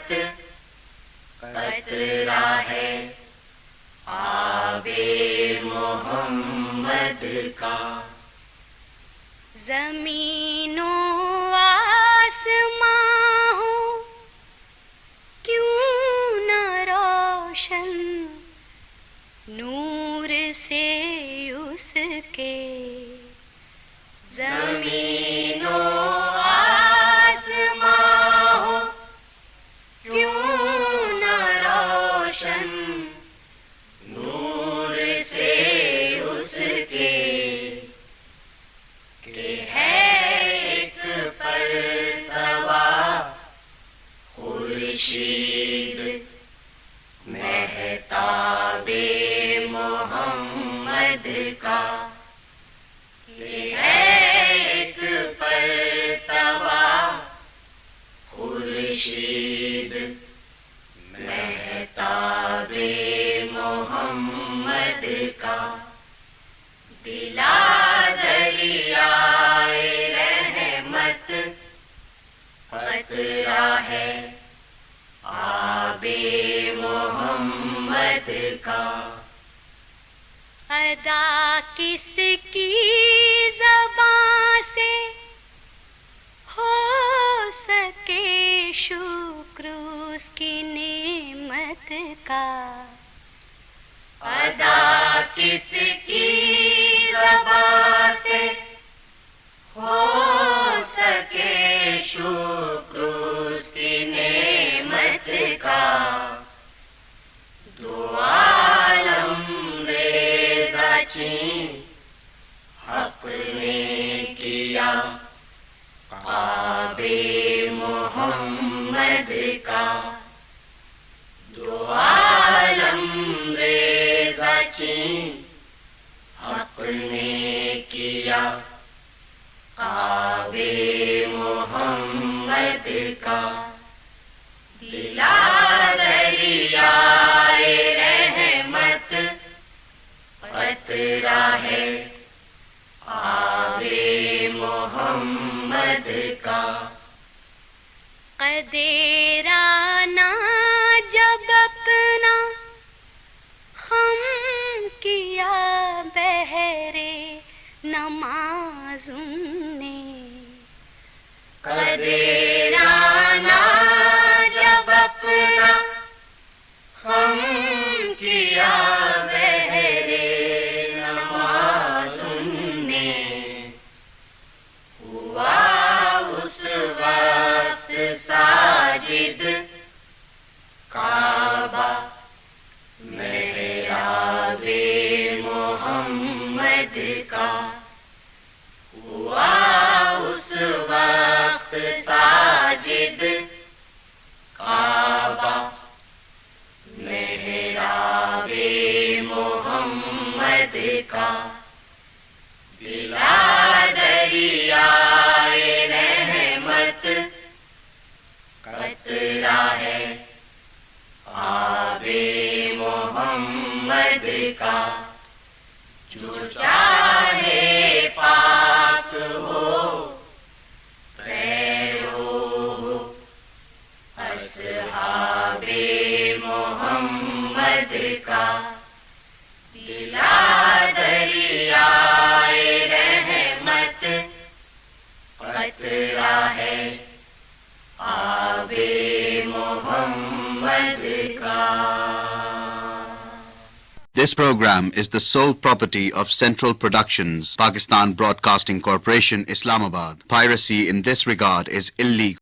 رحمت قطرہ ہے آب محمد کا. زمین و آسمان ہو کیوں نہ روشن نور سے اس کے. زمین و آسمان ہو کیوں نہ روشن نور سے اس کے. کہ ہے ایک پرتوا خورشید مہتاب محمد کا. کہ ہے ایک پرتوا خورشید مہتاب محمد کا. دلا دریائے رحمت قطرہ ہے آب محمد کا. ادا کس کی زبان سے ہو سکے شکر اس کی نعمت کا. ادا کس کی زبان سے ہو سکے شکر اس کی نعمت کا. دو عالم ریزہ چین حق نے کیا آب محمد کا. دو عالم ریزہ چین حق نے کیا آب محمد کا. دلا دریائے رحمت قطرہ ہے آب محمد کا. قدیرانہ جب اپنا خم کیا بہرے نمازوں نے. قدیرانہ جب اپنا خم کیا بہرے نمازوں نے. ہوا اس وقت ساجد کعبہ محراب محمد کا. ہوا اس وقت ساجد کعبہ محراب محمد کا. دلا دریائے رحمت قطرہ ہے آب محمد کا. جو چاہے پاک ہو پیرو ہو اصحاب محمد کا. دلا دریائے رحمت قطرہ ہے آب محمد کا. This program is the sole property of Central Productions, Pakistan Broadcasting Corporation, Islamabad. Piracy in this regard is illegal.